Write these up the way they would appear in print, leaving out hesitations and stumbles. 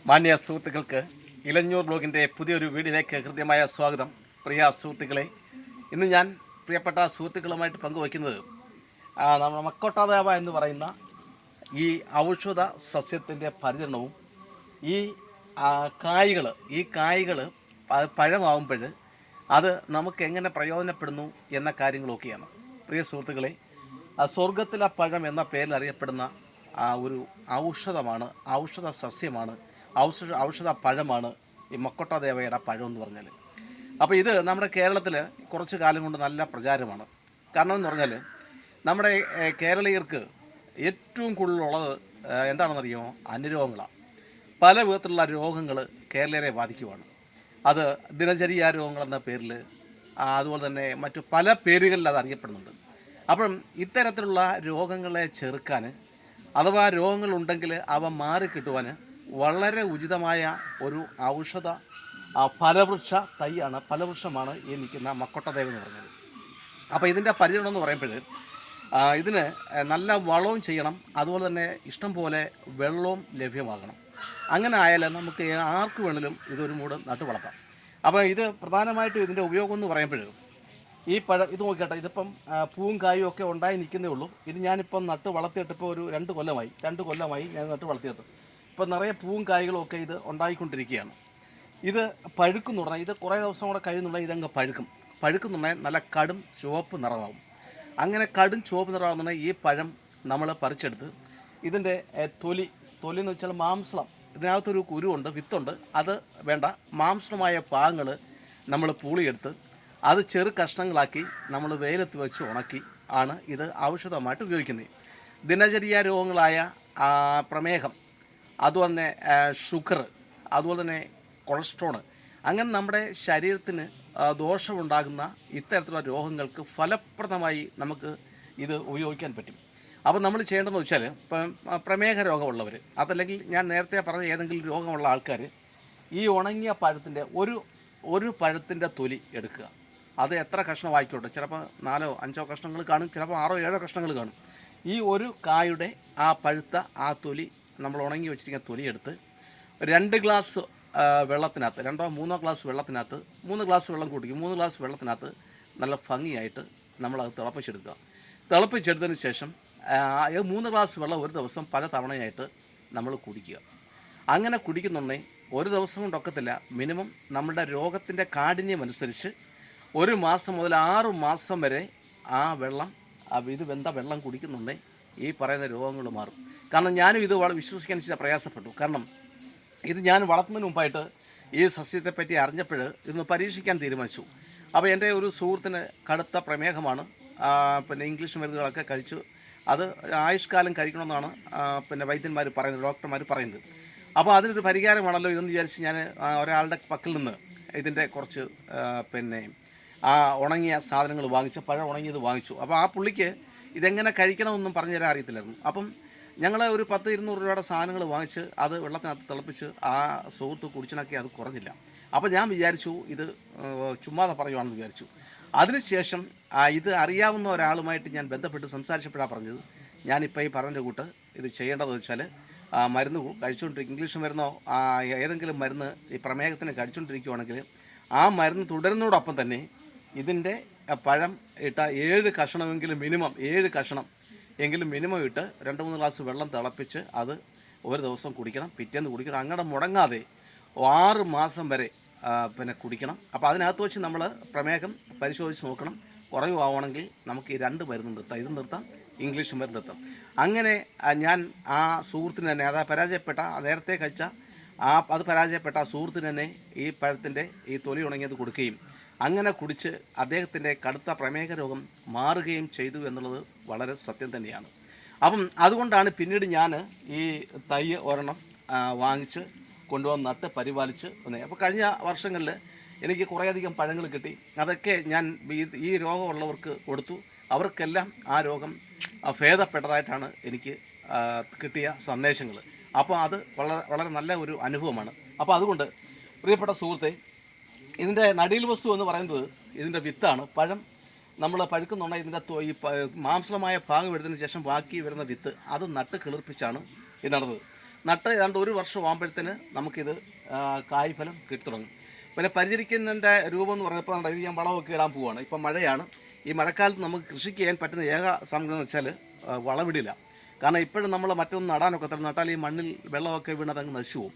മാന്യ സുഹൃത്തുക്കൾക്ക് ഇലഞ്ഞൂർ ബ്ലോഗിൻ്റെ പുതിയൊരു വീഡിയോയിലേക്ക് ഹൃദ്യമായ സ്വാഗതം. പ്രിയ സുഹൃത്തുക്കളെ, ഇന്ന് ഞാൻ പ്രിയപ്പെട്ട സുഹൃത്തുക്കളുമായിട്ട് പങ്കുവയ്ക്കുന്നത് നമ്മുടെ മക്കോട്ടാദേവ എന്ന് പറയുന്ന ഈ ഔഷധ സസ്യത്തിൻ്റെ പരിചരണവും ഈ കായ്കൾ പഴമാവുമ്പോൾ അത് നമുക്ക് എങ്ങനെ പ്രയോജനപ്പെടുന്നു എന്ന കാര്യങ്ങളൊക്കെയാണ്. പ്രിയ സുഹൃത്തുക്കളെ, സ്വർഗത്തിലെ പഴം എന്ന പേരിൽ അറിയപ്പെടുന്ന ഒരു ഔഷധ സസ്യമാണ്, ഔഷധ പഴമാണ് ഈ മക്കോട്ടാദേവയുടെ പഴം എന്ന് പറഞ്ഞാൽ. അപ്പോൾ ഇത് നമ്മുടെ കേരളത്തിൽ കുറച്ച് കാലം കൊണ്ട് നല്ല പ്രചാരമാണ്. കാരണം എന്ന് പറഞ്ഞാൽ നമ്മുടെ കേരളീയർക്ക് ഏറ്റവും കൂടുതലുള്ളത് എന്താണെന്നറിയുമോ? അനുരോഗങ്ങളാണ്. പല വിധത്തിലുള്ള രോഗങ്ങൾ കേരളീയരെ ബാധിക്കുവാണ്. അത് ദിനചര്യ രോഗങ്ങളെന്ന പേരിൽ, അതുപോലെ തന്നെ മറ്റു പല പേരുകളിൽ അത് അറിയപ്പെടുന്നുണ്ട്. അപ്പം ഇത്തരത്തിലുള്ള രോഗങ്ങളെ ചെറുക്കാൻ, അഥവാ രോഗങ്ങളുണ്ടെങ്കിൽ അവ മാറിക്കിട്ടുവാൻ വളരെ ഉചിതമായ ഒരു ഔഷധ ഫലവൃക്ഷമാണ് ഈ നിൽക്കുന്ന മക്കോട്ടാദേവ എന്ന് പറഞ്ഞത്. അപ്പോൾ ഇതിൻ്റെ പരിചരണം എന്ന് പറയുമ്പോൾ ഇതിന് നല്ല വളവും ചെയ്യണം, അതുപോലെ തന്നെ ഇഷ്ടം പോലെ വെള്ളവും ലഭ്യമാകണം. അങ്ങനെ ആയാൽ നമുക്ക് ആർക്ക് വേണമെങ്കിലും ഇതൊരു മൂട് നട്ടു വളർത്താം. അപ്പോൾ ഇത് പ്രധാനമായിട്ടും ഇതിൻ്റെ ഉപയോഗം എന്ന് പറയുമ്പോൾ ഈ പഴം ഇത് നോക്കിക്കട്ടെ, ഇതിപ്പം പൂവും കായും ഒക്കെ ഉണ്ടായി നിൽക്കുന്നേ ഉള്ളൂ. ഇത് ഞാനിപ്പം നട്ട് വളർത്തിയിട്ട് ഇപ്പോൾ ഒരു 2 കൊല്ലമായി ഞാൻ നട്ട് വളർത്തിയിട്ട് ഇപ്പോൾ നിറയെ പൂവും കായ്കളും ഒക്കെ ഇത് ഉണ്ടായിക്കൊണ്ടിരിക്കുകയാണ്. ഇത് പഴുക്കുന്നുണ്ടെങ്കിൽ, ഇത് കുറേ ദിവസം കൂടെ കഴിയുന്നുണ്ടെങ്കിൽ ഇതങ്ങ് പഴുക്കുന്നുണ്ടെങ്കിൽ നല്ല കടും ചുവപ്പ് നിറമാകും. അങ്ങനെ കടും ചുവപ്പ് നിറമാകുന്നുണ്ടെങ്കിൽ ഈ പഴം നമ്മൾ പറിച്ചെടുത്ത് ഇതിൻ്റെ തൊലി എന്ന് വെച്ചാൽ മാംസം, ഇതിനകത്തൊരു കുരുവുണ്ട്, വിത്തുണ്ട്, അത് വേണ്ട. മാംസമായ ഭാഗങ്ങൾ നമ്മൾ പൂളിയെടുത്ത് അത് ചെറു കഷ്ണങ്ങളാക്കി നമ്മൾ വെയിലത്ത് വെച്ച് ഉണക്കി ആണ് ഇത് ഔഷധമായിട്ട് ഉപയോഗിക്കുന്നത്. ദിനചര്യ രോഗങ്ങളായ പ്രമേഹം, അതുപോലെ തന്നെ ഷുഗർ, അതുപോലെ തന്നെ കൊളസ്ട്രോൾ, അങ്ങനെ നമ്മുടെ ശരീരത്തിന് ദോഷമുണ്ടാകുന്ന ഇത്തരത്തിലുള്ള രോഗങ്ങൾക്ക് ഫലപ്രദമായി നമുക്ക് ഇത് ഉപയോഗിക്കാൻ പറ്റും. അപ്പോൾ നമ്മൾ ചെയ്യേണ്ടതെന്ന് വെച്ചാൽ, ഇപ്പം പ്രമേഹ രോഗമുള്ളവർ, അതല്ലെങ്കിൽ ഞാൻ നേരത്തെ പറഞ്ഞ ഏതെങ്കിലും രോഗമുള്ള ആൾക്കാർ ഈ ഉണങ്ങിയ പഴത്തിൻ്റെ ഒരു പഴത്തിൻ്റെ തൊലി എടുക്കുക. അത് എത്ര കഷ്ണമായിക്കോട്ടെ, ചിലപ്പോൾ 4-5 കഷ്ണങ്ങൾ കാണും, ചിലപ്പോൾ 6-7 കഷ്ണങ്ങൾ കാണും. ഈ ഒരു കായുടെ പഴുത്ത തൊലി, നമ്മൾ ഉണങ്ങി വെച്ചിരിക്കുന്ന തൊലി എടുത്ത് 2 ഗ്ലാസ് വെള്ളത്തിനകത്ത്, 2-3 ഗ്ലാസ് വെള്ളത്തിനകത്ത് 3 ഗ്ലാസ് വെള്ളം കുടിക്കും. 3 ഗ്ലാസ് വെള്ളത്തിനകത്ത് നല്ല ഭംഗിയായിട്ട് നമ്മളത് തിളപ്പിച്ചെടുത്തതിന് ശേഷം 3 ഗ്ലാസ് വെള്ളം ഒരു ദിവസം പല തവണയായിട്ട് നമ്മൾ കുടിക്കുക. അങ്ങനെ കുടിക്കുന്നുണ്ടെങ്കിൽ ഒരു ദിവസം കൊണ്ടൊക്കത്തില്ല, മിനിമം നമ്മുടെ രോഗത്തിൻ്റെ കാഠിന്യം അനുസരിച്ച് 1 മാസം മുതൽ 6 മാസം വരെ ഇത് വെന്ത വെള്ളം കുടിക്കുന്നുണ്ടെങ്കിൽ ഈ പറയുന്ന രോഗങ്ങൾ മാറും. കാരണം ഞാനും ഇത് വിശ്വസിക്കാൻ ഇച്ചിരി പ്രയാസപ്പെട്ടു. കാരണം ഇത് ഞാൻ വളർത്തുന്നതിന് മുമ്പായിട്ട് ഈ സസ്യത്തെപ്പറ്റി അറിഞ്ഞപ്പോൾ ഇതൊന്ന് പരീക്ഷിക്കാൻ തീരുമാനിച്ചു. അപ്പോൾ എൻ്റെ ഒരു സുഹൃത്തിന് കടുത്ത പ്രമേഹമാണ്, പിന്നെ ഇംഗ്ലീഷ് മരുന്നുകളൊക്കെ കഴിച്ചു. അത് ആയുഷ്കാലം കഴിക്കണമെന്നാണ് വൈദ്യന്മാർ പറയുന്നത്, ഡോക്ടർമാർ പറയുന്നത്. അപ്പോൾ അതിനൊരു പരിഹാരമാണല്ലോ ഇതെന്ന് വിചാരിച്ച് ഞാൻ ഒരാളുടെ പക്കൽ നിന്ന് ഇതിൻ്റെ കുറച്ച് ഉണങ്ങിയ സാധനങ്ങൾ വാങ്ങിച്ചു, പഴം ഉണങ്ങിയത് വാങ്ങിച്ചു. അപ്പോൾ ആ പുള്ളിക്ക് ഇതെങ്ങനെ കഴിക്കണമെന്നും പറഞ്ഞു തരാൻ അറിയത്തില്ലായിരുന്നു. അപ്പം ഞങ്ങൾ ഒരു 10-200 രൂപയുടെ സാധനങ്ങൾ വാങ്ങിച്ച് അത് വെള്ളത്തിനകത്ത് തിളപ്പിച്ച് സുഹൃത്ത് കുടിച്ചിണക്കി, അത് കുറഞ്ഞില്ല. അപ്പോൾ ഞാൻ വിചാരിച്ചു ഇത് ചുമ്മാതെ പറയുവാണെന്ന് വിചാരിച്ചു. അതിനുശേഷം ഇത് അറിയാവുന്ന ഒരാളുമായിട്ട് ഞാൻ ബന്ധപ്പെട്ട് സംസാരിച്ചപ്പോഴാണ് പറഞ്ഞത്, ഞാനിപ്പോൾ ഈ പറഞ്ഞ കൂട്ട് ഇത് ചെയ്യേണ്ടതെന്ന് വെച്ചാൽ മരുന്ന് കഴിച്ചുകൊണ്ടിരിക്കും, ഇംഗ്ലീഷ് മരുന്നോ ഏതെങ്കിലും മരുന്ന് ഈ പ്രമേഹത്തിന് കഴിച്ചുകൊണ്ടിരിക്കുകയാണെങ്കിൽ ആ മരുന്ന് തുടരുന്നതോടൊപ്പം തന്നെ ഇതിൻ്റെ പഴം ഇട്ട 7 കഷ്ണമെങ്കിലും മിനിമം 7 കഷ്ണം എങ്കിലും മിനിമം ഇട്ട് 2-3 ഗ്ലാസ് വെള്ളം തിളപ്പിച്ച് അത് ഒരു ദിവസം കുടിക്കണം, പിറ്റേന്ന് കുടിക്കണം. അങ്ങനെ മുടങ്ങാതെ 6 മാസം വരെ കുടിക്കണം. അപ്പോൾ അതിനകത്ത് വെച്ച് നമ്മൾ പ്രമേഹം പരിശോധിച്ച് നോക്കണം. കുറവാണെങ്കിൽ നമുക്ക് ഈ 2 മരുന്ന് നിർത്താം, ഇത് നിർത്താം, ഇംഗ്ലീഷ് മരുന്ന് നിർത്താം. അങ്ങനെ ഞാൻ സുഹൃത്തിന് തന്നെ, നേരത്തെ കഴിച്ച അത് പരാജയപ്പെട്ട സുഹൃത്തിന് തന്നെ ഈ പഴത്തിൻ്റെ ഈ തൊലി ഉണങ്ങിയത് കൊടുക്കുകയും അങ്ങനെ കുടിച്ച് അദ്ദേഹത്തിൻ്റെ കടുത്ത പ്രമേഹ രോഗം മാറുകയും ചെയ്തു എന്നുള്ളത് വളരെ സത്യം തന്നെയാണ്. അപ്പം അതുകൊണ്ടാണ് പിന്നീട് ഞാൻ ഈ തൈ ഒരെണ്ണം വാങ്ങിച്ച് കൊണ്ടുവന്ന് നട്ട് പരിപാലിച്ച് വന്നത്. അപ്പോൾ കഴിഞ്ഞ വർഷങ്ങളിൽ എനിക്ക് കുറേയധികം പഴങ്ങൾ കിട്ടി. അതൊക്കെ ഞാൻ ഈ രോഗമുള്ളവർക്ക് കൊടുത്തു. അവർക്കെല്ലാം ആ രോഗം ഭേദപ്പെട്ടതായിട്ടാണ് എനിക്ക് കിട്ടിയ സന്ദേശങ്ങൾ. അപ്പോൾ അത് വളരെ നല്ല ഒരു അനുഭവമാണ്. അപ്പോൾ അതുകൊണ്ട് പ്രിയപ്പെട്ട സുഹൃത്തെ, ഇതിൻ്റെ നടീൽ വസ്തു എന്ന് പറയുന്നത് ഇതിൻ്റെ വിത്താണ്. പഴം നമ്മൾ പഴുക്കുന്നുണ്ടെങ്കിൽ ഇതിൻ്റെ ഈ മാംസമായ ഭാഗം എടുത്തതിന് ശേഷം ബാക്കി വരുന്ന വിത്ത് അത് നട്ട് കിളിർപ്പിച്ചാണ് ഇത് നടന്നത്. നട്ട് ഏതാണ്ട് 1 വർഷം ആകുമ്പോഴത്തേന് നമുക്കിത് കായ്ഫലം കിട്ടി തുടങ്ങും. പിന്നെ പരിചരിക്കുന്നതിൻ്റെ രൂപം എന്ന് പറഞ്ഞപ്പോൾ ഇത് ഞാൻ വളമൊക്കെ ഇടാൻ പോവുകയാണ്. ഇപ്പം മഴയാണ്. ഈ മഴക്കാലത്ത് നമുക്ക് കൃഷിക്ക് ചെയ്യാൻ പറ്റുന്ന ഏക സംഗതി എന്ന് വെച്ചാൽ വളമിടില്ല. കാരണം ഇപ്പോഴും നമ്മൾ മറ്റൊന്നും നടാനൊക്കത്തില്ല. നട്ടാൽ ഈ മണ്ണിൽ വെള്ളമൊക്കെ വീണതങ്ങ് നശിച്ചു പോകും.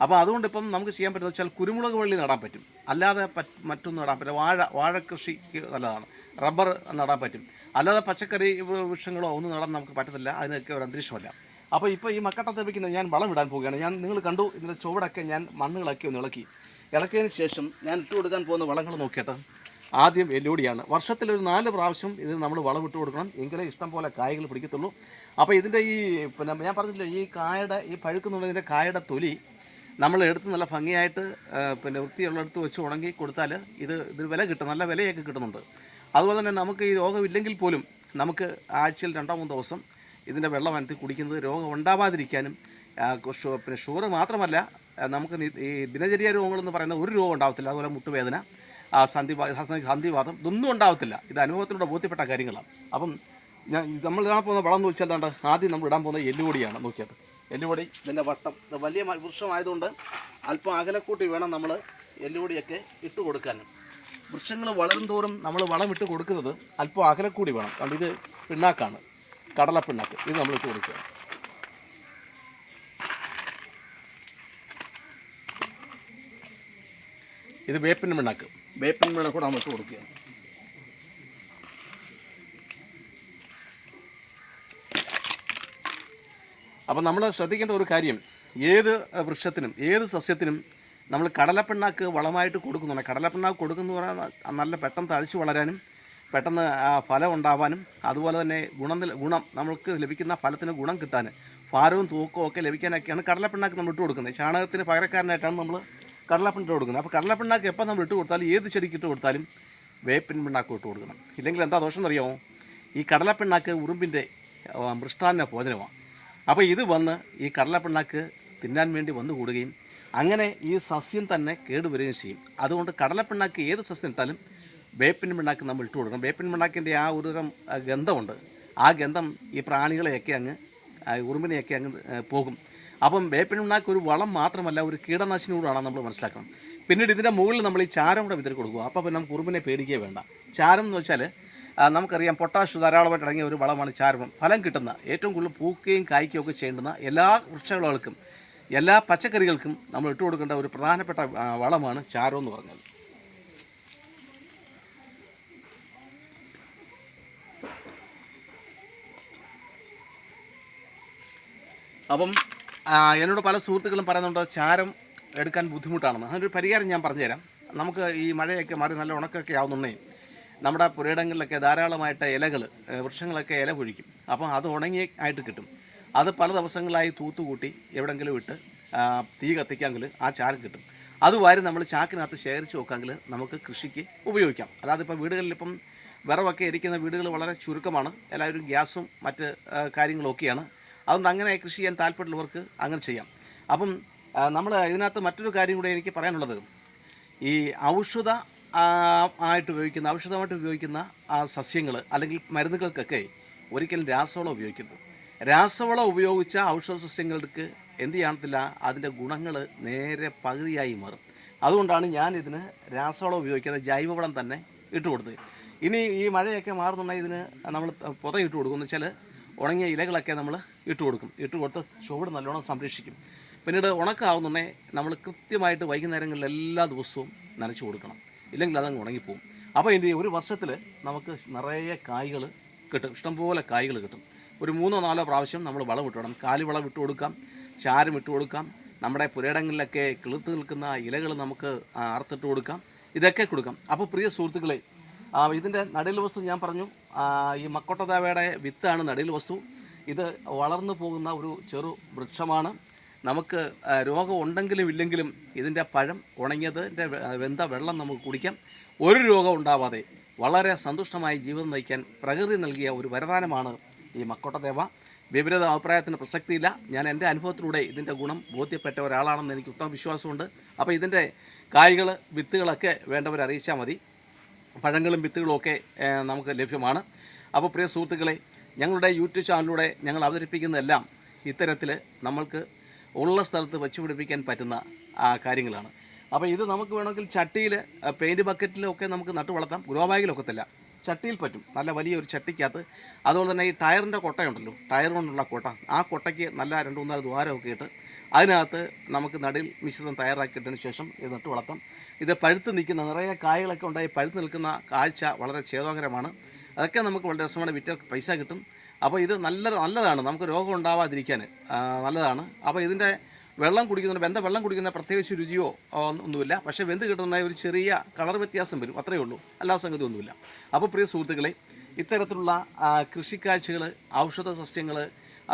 അപ്പോൾ അതുകൊണ്ട് ഇപ്പം നമുക്ക് ചെയ്യാൻ പറ്റുന്നത് വെച്ചാൽ കുരുമുളക് വള്ളി നടാൻ പറ്റും. അല്ലാതെ മറ്റൊന്നും നടാൻ പറ്റില്ല. വാഴ കൃഷിക്ക് നല്ലതാണ്. റബ്ബർ നടാൻ പറ്റും. അല്ലാതെ പച്ചക്കറി വൃക്ഷങ്ങളോ ഒന്നും നടാൻ നമുക്ക് പറ്റത്തില്ല. അതിനൊക്കെ ഒരു അന്തരീക്ഷമല്ല. അപ്പോൾ ഇപ്പോൾ ഈ മക്കട്ടത്തെ വയ്ക്കുന്നത് ഞാൻ വളം ഇടാൻ പോവുകയാണ്. നിങ്ങൾ കണ്ടു ഇതിൻ്റെ ചുവടൊക്കെ ഞാൻ മണ്ണുകളൊക്കെ ഒന്ന് ഇളക്കിയതിന് ശേഷം ഞാൻ ഇട്ട് കൊടുക്കാൻ പോകുന്ന വളങ്ങൾ നോക്കിയിട്ട് ആദ്യം എല്ലുപൊടിയാണ്. വർഷത്തിലൊരു 4 പ്രാവശ്യം ഇതിന് നമ്മൾ വളം ഇട്ട് കൊടുക്കണം. എങ്കിലേ ഇഷ്ടം പോലെ കായകൾ പിടിക്കത്തുള്ളൂ. അപ്പോൾ ഇതിൻ്റെ പിന്നെ ഞാൻ പറഞ്ഞില്ല, ഈ പഴുക്കുന്നുള്ളതിൻ്റെ കായയുടെ തൊലി നമ്മൾ എടുത്ത് നല്ല ഭംഗിയായിട്ട് പിന്നെ വൃത്തിയുള്ളെടുത്ത് വെച്ച് ഉണങ്ങി കൊടുത്താൽ ഇത് വില കിട്ടും. നല്ല വിലയൊക്കെ കിട്ടുന്നുണ്ട്. അതുപോലെ തന്നെ നമുക്ക് ഈ രോഗമില്ലെങ്കിൽ പോലും നമുക്ക് ആഴ്ചയിൽ 2-3 ദിവസം ഇതിൻ്റെ വെള്ളം അനത്തി കുടിക്കുന്നത് രോഗം ഉണ്ടാവാതിരിക്കാനും, പിന്നെ ഷുഗർ മാത്രമല്ല, നമുക്ക് ഈ ദിനചര്യ രോഗങ്ങളെന്ന് പറയുന്ന ഒരു രോഗം ഉണ്ടാകത്തില്ല. അതുപോലെ മുട്ടുവേദന, സന്ധിവാദം ഇതൊന്നും ഉണ്ടാകത്തില്ല. ഇത് അനുഭവത്തിലൂടെ ബോധ്യപ്പെട്ട കാര്യങ്ങളാണ്. അപ്പം നമ്മൾ ഇടാൻ പോകുന്ന വളം എന്ന് വെച്ചാൽ ആദ്യം നമ്മൾ ഇടാൻ പോകുന്ന എല്ലുപൊടിയാണ്. നോക്കിയിട്ട് എല്ലുപൊടി ഇതിൻ്റെ വട്ടം വലിയ വൃക്ഷമായതുകൊണ്ട് അല്പം അകലക്കൂട്ടി വേണം നമ്മൾ എല്ലുപൊടിയൊക്കെ ഇട്ട് കൊടുക്കാനും. വൃക്ഷങ്ങൾ വളരും തോറും നമ്മൾ വളം ഇട്ട് കൊടുക്കുന്നത് അല്പം അകലക്കൂടി വേണം. കാരണം ഇത് പിണ്ണാക്കാണ്, കടലപ്പിണ്ണാക്ക്. ഇത് നമ്മൾ ഇട്ട് കൊടുക്കുക. ഇത് വേപ്പിൻ പിണ്ണാക്ക് കൂടെ നമ്മൾ ഇട്ട് കൊടുക്കുക. അപ്പം നമ്മൾ ശ്രദ്ധിക്കേണ്ട ഒരു കാര്യം, ഏത് വൃക്ഷത്തിനും ഏത് സസ്യത്തിനും നമ്മൾ കടലപ്പിണ്ണാക്ക് വളമായിട്ട് കൊടുക്കുന്നുണ്ട്. കടലപ്പിണ്ണാക്ക് കൊടുക്കുന്നു പറഞ്ഞാൽ നല്ല പെട്ടെന്ന് തഴച്ചു വളരാനും പെട്ടെന്ന് ഫലം ഉണ്ടാവാനും അതുപോലെ തന്നെ ഗുണം നമ്മൾക്ക് ലഭിക്കുന്ന ഫലത്തിന് ഗുണം കിട്ടാൻ ഭാരവും തൂക്കവും ഒക്കെ ലഭിക്കാനൊക്കെയാണ് കടലപ്പിണ്ണാക്ക് നമ്മൾ ഇട്ട് കൊടുക്കുന്നത്. ചാണകത്തിന് പകരക്കാരനായിട്ടാണ് നമ്മൾ കടലപ്പിണ്ണ ഇട്ട് കൊടുക്കുന്നത്. അപ്പോൾ കടലപ്പിണ്ണാക്ക് എപ്പോൾ നമ്മൾ ഇട്ട് കൊടുത്താലും ഏത് ചെടിക്ക് ഇട്ട് കൊടുത്താലും വേപ്പിൻ പിണ്ണാക്ക് ഇട്ട് കൊടുക്കണം. ഇല്ലെങ്കിൽ എന്താ ദോഷം എന്നറിയാമോ? ഈ കടലപ്പിണ്ണാക്ക് ഉറുമ്പിൻ്റെ മൃഷ്ടാന്ന ഭോജനമാണ്. അപ്പോൾ ഇത് വന്ന് ഈ കടലപ്പിണ്ണാക്ക് തിന്നാൻ വേണ്ടി വന്നു കൂടുകയും അങ്ങനെ ഈ സസ്യം തന്നെ കേടുവരികയും ചെയ്യും. അതുകൊണ്ട് കടലപ്പിണ്ണാക്ക് ഏത് സസ്യം ഇട്ടാലും വേപ്പിൻ പിണ്ണാക്ക് നമ്മൾ ഇട്ട് കൊടുക്കണം. വേപ്പിൻ പിണ്ണാക്കിൻ്റെ ആ ഒരു ഗന്ധമുണ്ട്. ആ ഗന്ധം ഈ പ്രാണികളെയൊക്കെ ഉറുമ്പിനെയൊക്കെ പോകും. അപ്പം വേപ്പിൻ പിണ്ണാക്ക് ഒരു വളം മാത്രമല്ല, ഒരു കീടനാശിനി കൂടാണ് നമ്മൾ മനസ്സിലാക്കണം. പിന്നീട് ഇതിൻ്റെ മുകളിൽ നമ്മൾ ഈ ചാരം കൂടെ വിതറി കൊടുക്കുക. അപ്പോൾ പിന്നെ നമുക്ക് ഉറുമ്പിനെ പേടിക്കുകയേ വേണ്ട. ചാരം എന്ന് വെച്ചാൽ നമുക്കറിയാം, പൊട്ടാഷ് ധാരാളമായിട്ട് അടങ്ങിയ ഒരു വളമാണ് ചാരം. ഫലം കിട്ടുന്ന, ഏറ്റവും കൂടുതൽ പൂക്കുകയും കായ്ക്കുകയും ഒക്കെ ചെയ്യുന്ന എല്ലാ വൃക്ഷവിളകൾക്കും എല്ലാ പച്ചക്കറികൾക്കും നമ്മൾ ഇട്ട് കൊടുക്കേണ്ട ഒരു പ്രധാനപ്പെട്ട വളമാണ് ചാരം എന്ന് പറഞ്ഞത്. അപ്പം എന്നോട് പല സുഹൃത്തുക്കളും പറയുന്നുണ്ട് ചാരം എടുക്കാൻ ബുദ്ധിമുട്ടാണെന്ന്. അതിനൊരു പരിഹാരം ഞാൻ പറഞ്ഞുതരാം. നമുക്ക് ഈ മഴയൊക്കെ മാറി നല്ല ഉണക്കൊക്കെ ആവുന്നുണ്ടേ നമ്മുടെ പുരയിടങ്ങളിലൊക്കെ ധാരാളമായിട്ട് ഇലകൾ, വൃക്ഷങ്ങളൊക്കെ ഇല പൊഴിക്കും. അപ്പം അത് ഉണങ്ങി ആയിട്ട് കിട്ടും. അത് പല ദിവസങ്ങളായി തൂത്തുകൂട്ടി എവിടെയെങ്കിലും ഇട്ട് തീ കത്തിക്കാമെങ്കിൽ ആ ചാരം കിട്ടും. അത് വാരി നമ്മൾ ചാക്കിനകത്ത് ശേഖരിച്ച് വെക്കാമെങ്കിൽ നമുക്ക് കൃഷിക്ക് ഉപയോഗിക്കാം. അല്ലാതെ ഇപ്പോൾ വീടുകളിലിപ്പം വിറവൊക്കെ ഇരിക്കുന്ന വീടുകൾ വളരെ ചുരുക്കമാണ്. എല്ലാവരും ഗ്യാസും മറ്റ് കാര്യങ്ങളൊക്കെയാണ്. അതുകൊണ്ട് അങ്ങനെ കൃഷി ചെയ്യാൻ താല്പര്യമുള്ളവർക്ക് അങ്ങനെ ചെയ്യാം. അപ്പം നമ്മൾ ഇതിനകത്ത് മറ്റൊരു കാര്യം കൂടെ എനിക്ക് പറയാനുള്ളത്, ഈ ഔഷധമായിട്ട് ഉപയോഗിക്കുന്ന സസ്യങ്ങൾ അല്ലെങ്കിൽ മരുന്നുകൾക്കൊക്കെ ഒരിക്കലും രാസവളം ഉപയോഗിക്കരുത്. രാസവളം ഉപയോഗിച്ച ഔഷധ സസ്യങ്ങൾക്ക് എന്ത് ചെയ്യത്തില്ല, അതിൻ്റെ ഗുണങ്ങൾ നേരെ പകുതിയായി മാറും. അതുകൊണ്ടാണ് ഞാൻ ഇതിന് രാസവളം ഉപയോഗിക്കാതെ ജൈവവളം തന്നെ ഇട്ട് കൊടുത്തത്. ഇനി ഈ മഴയൊക്കെ മാറുന്നുണ്ടെങ്കിൽ ഇതിന് നമ്മൾ പുത ഇട്ട് കൊടുക്കും. എന്ന് വെച്ചാൽ ഉണങ്ങിയ ഇലകളൊക്കെ നമ്മൾ ഇട്ട് കൊടുത്ത് ചുവട് നല്ലോണം സംരക്ഷിക്കും. പിന്നീട് ഉണക്കാവുന്നുണ്ടെങ്കിൽ നമ്മൾ കൃത്യമായിട്ട് വൈകുന്നേരങ്ങളിൽ എല്ലാ ദിവസവും നനച്ച് കൊടുക്കണം. ഇല്ലെങ്കിൽ അതങ്ങ് ഉണങ്ങിപ്പോവും. അപ്പോൾ ഇത് ഒരു വർഷത്തിൽ നമുക്ക് നിറയെ കായ്കൾ കിട്ടും, ഇഷ്ടംപോലെ കായ്കൾ കിട്ടും. ഒരു 3-4 പ്രാവശ്യം നമ്മൾ വളം ഇട്ട് കൊടുക്കണം. കാലിവളം ഇട്ട് കൊടുക്കാം, ചാരം ഇട്ട് കൊടുക്കാം. നമ്മുടെ പുരയിടങ്ങളിലൊക്കെ കിളുത്ത് നിൽക്കുന്ന ഇലകൾ നമുക്ക് അറുത്തിട്ട് കൊടുക്കാം. ഇതൊക്കെ കൊടുക്കാം. അപ്പോൾ പ്രിയ സുഹൃത്തുക്കളെ, ഇതിൻ്റെ നടിൽ വസ്തു ഞാൻ പറഞ്ഞു, ഈ മക്കോട്ടദേവയുടെ വിത്താണ് നടിൽ വസ്തു. ഇത് വളർന്നു പോകുന്ന ഒരു ചെറു വൃക്ഷമാണ്. നമുക്ക് രോഗം ഉണ്ടെങ്കിലും ഇല്ലെങ്കിലും ഇതിൻ്റെ പഴം ഉണങ്ങിയതിൻ്റെ വെന്ത വെള്ളം നമുക്ക് കുടിക്കാം. ഒരു രോഗം ഉണ്ടാവാതെ വളരെ സന്തുഷ്ടമായി ജീവിതം നയിക്കാൻ പ്രകൃതി നൽകിയ ഒരു വരദാനമാണ് ഈ മക്കോട്ടദേവ. വിപരീത അഭിപ്രായത്തിന് പ്രസക്തിയില്ല. ഞാൻ എൻ്റെ അനുഭവത്തിലൂടെ ഇതിൻ്റെ ഗുണം ബോധ്യപ്പെട്ട ഒരാളാണെന്ന് എനിക്ക് ഉത്തമ വിശ്വാസമുണ്ട്. അപ്പോൾ ഇതിൻ്റെ കായ്കൾ, വിത്തുകളൊക്കെ വേണ്ടവർ അറിയിച്ചാൽ മതി. പഴങ്ങളും വിത്തുകളും ഒക്കെ നമുക്ക് ലഭ്യമാണ്. അപ്പോൾ പ്രിയ സുഹൃത്തുക്കളെ, ഞങ്ങളുടെ യൂട്യൂബ് ചാനലിലൂടെ ഞങ്ങൾ അവതരിപ്പിക്കുന്നതെല്ലാം ഇത്തരത്തിൽ നമ്മൾക്ക് ഉള്ള സ്ഥലത്ത് വെച്ച് പിടിപ്പിക്കാൻ പറ്റുന്ന കാര്യങ്ങളാണ്. അപ്പോൾ ഇത് നമുക്ക് വേണമെങ്കിൽ ചട്ടിയിൽ, പെയിൻറ്റ് ബക്കറ്റിലൊക്കെ നമുക്ക് നട്ടു വളർത്താം. ഗ്രോ ബാഗിലൊക്കത്തില്ല, ചട്ടിയിൽ പറ്റും. നല്ല വലിയൊരു ചട്ടിക്കകത്ത്. അതുപോലെ തന്നെ ഈ ടയറിൻ്റെ കൊട്ടയുണ്ടല്ലോ, ടയർ കൊണ്ടുള്ള കൊട്ട, ആ കൊട്ടയ്ക്ക് നല്ല 2-3 ദ്വാരമൊക്കെ ഇട്ട് അതിനകത്ത് നമുക്ക് നടിൽ മിശ്രിതം തയ്യാറാക്കിയിട്ടതിന് ശേഷം ഇത് നട്ട് വളർത്താം. ഇത് പഴുത്ത് നിൽക്കുന്ന നിറയെ കായകളൊക്കെ ഉണ്ടായി പഴുത്ത് നിൽക്കുന്ന കാഴ്ച വളരെ ഛേദകരമാണ്. അതൊക്കെ നമുക്ക് വളരെ രസമാണ്, വിറ്റ് പൈസ കിട്ടും. അപ്പോൾ ഇത് നല്ലതാണ്, നമുക്ക് രോഗം ഉണ്ടാവാതിരിക്കാൻ നല്ലതാണ്. അപ്പോൾ ഇതിൻ്റെ വെള്ളം കുടിക്കുന്ന വെള്ളം കുടിക്കുന്ന പ്രത്യേകിച്ച് രുചിയോ ഒന്നുമില്ല. പക്ഷേ വെന്ത് കിട്ടുന്ന ഒരു ചെറിയ കളർ വ്യത്യാസം വരും, അത്രയേ ഉള്ളൂ, അല്ലാത്ത സംഗതി ഒന്നുമില്ല. അപ്പോൾ പ്രിയ സുഹൃത്തുക്കളെ, ഇത്തരത്തിലുള്ള കൃഷിക്കാഴ്ചകൾ, ഔഷധ സസ്യങ്ങൾ,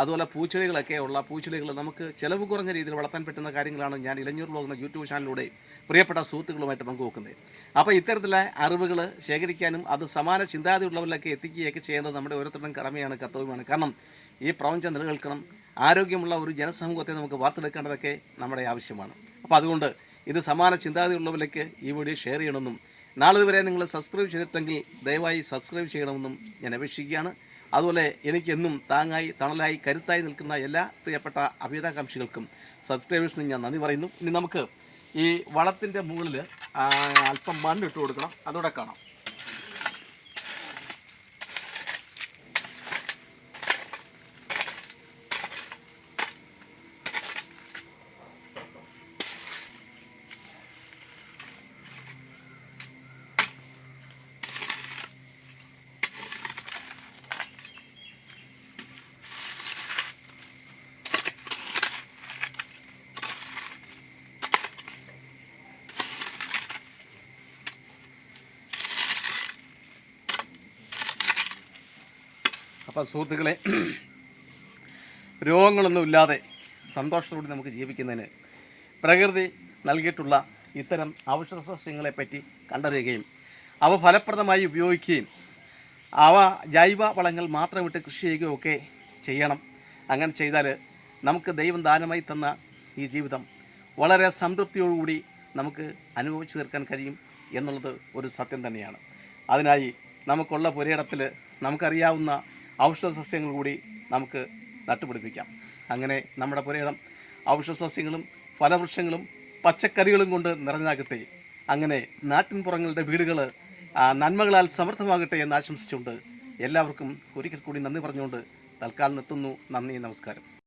അതുപോലെ പൂച്ചെടികൾ നമുക്ക് ചിലവ് കുറഞ്ഞ രീതിയിൽ വളർത്താൻ പറ്റുന്ന കാര്യങ്ങളാണ് ഞാൻ ഇലഞ്ഞൂർ വ്ലോഗ് എന്ന യൂട്യൂബ് ചാനലിലൂടെ പ്രിയപ്പെട്ട സുഹൃത്തുക്കളുമായിട്ട് പങ്കുവെക്കുന്നത്. അപ്പോൾ ഇത്തരത്തിലുള്ള അറിവുകൾ ശേഖരിക്കാനും അത് സമാന ചിന്താഗതിയുള്ളവരിലൊക്കെ എത്തിക്കുകയൊക്കെ ചെയ്യേണ്ടത് നമ്മുടെ ഓരോരുത്തരുടെയും കടമയാണ്, കർത്തവ്യമാണ്. കാരണം ഈ പ്രപഞ്ചം നിലനിൽക്കണം, ആരോഗ്യമുള്ള ഒരു ജനസമൂഹത്തെ നമുക്ക് വാർത്തെടുക്കേണ്ടതൊക്കെ നമ്മുടെ ആവശ്യമാണ്. അപ്പോൾ അതുകൊണ്ട് ഇത് സമാന ചിന്താഗതിയുള്ളവരിലേക്ക് ഈ വീഡിയോ ഷെയർ ചെയ്യണമെന്നും, നാളിതുവരെ നിങ്ങൾ സബ്സ്ക്രൈബ് ചെയ്തിട്ടെങ്കിൽ ദയവായി സബ്സ്ക്രൈബ് ചെയ്യണമെന്നും ഞാൻ അപേക്ഷിക്കുകയാണ്. അതുപോലെ എനിക്കെന്നും താങ്ങായി, തണലായി, കരുത്തായി നിൽക്കുന്ന എല്ലാ പ്രിയപ്പെട്ട അഭ്യുദാകാംക്ഷികൾക്കും, സബ്സ്ക്രൈബേഴ്സിനും ഞാൻ നന്ദി പറയുന്നു. ഇനി നമുക്ക് ഈ വളത്തിൻ്റെ മുകളിൽ അല്പം മണ്ണിട്ട് കൊടുക്കണം, അതോടെ കാണാം. അപ്പോൾ സുഹൃത്തുക്കളെ, രോഗങ്ങളൊന്നുമില്ലാതെ സന്തോഷത്തോടെ നമുക്ക് ജീവിക്കുന്നതിന് പ്രകൃതി നൽകിയിട്ടുള്ള ഇത്തരം ഔഷധ സസ്യങ്ങളെപ്പറ്റി കണ്ടറിയുകയും അവ ഫലപ്രദമായി ഉപയോഗിക്കുകയും അവ ജൈവ വളങ്ങൾ മാത്രം ഇട്ട് കൃഷി ചെയ്യുകയൊക്കെ ചെയ്യണം. അങ്ങനെ ചെയ്താൽ നമുക്ക് ദൈവം ദാനമായി തന്ന ഈ ജീവിതം വളരെ സംതൃപ്തിയോടുകൂടി നമുക്ക് അനുഭവിച്ചു തീർക്കാൻ കഴിയും എന്നുള്ളത് ഒരു സത്യം തന്നെയാണ്. അതിനായി നമുക്കുള്ള പുരയിടത്തിൽ നമുക്കറിയാവുന്ന ഔഷധ സസ്യങ്ങൾ കൂടി നമുക്ക് നട്ടുപിടിപ്പിക്കാം. അങ്ങനെ നമ്മുടെ പുരയിടം ഔഷധ സസ്യങ്ങളും ഫലവൃക്ഷങ്ങളും പച്ചക്കറികളും കൊണ്ട് നിറഞ്ഞാകട്ടെ. അങ്ങനെ നാട്ടിൻപുറങ്ങളുടെ വീടുകൾ നന്മകളാൽ സമൃദ്ധമാകട്ടെ എന്ന് ആശംസിച്ചുകൊണ്ട് എല്ലാവർക്കും ഒരിക്കൽ കൂടി നന്ദി പറഞ്ഞുകൊണ്ട് തൽക്കാലം നിർത്തുന്നു. നന്ദി, നമസ്കാരം.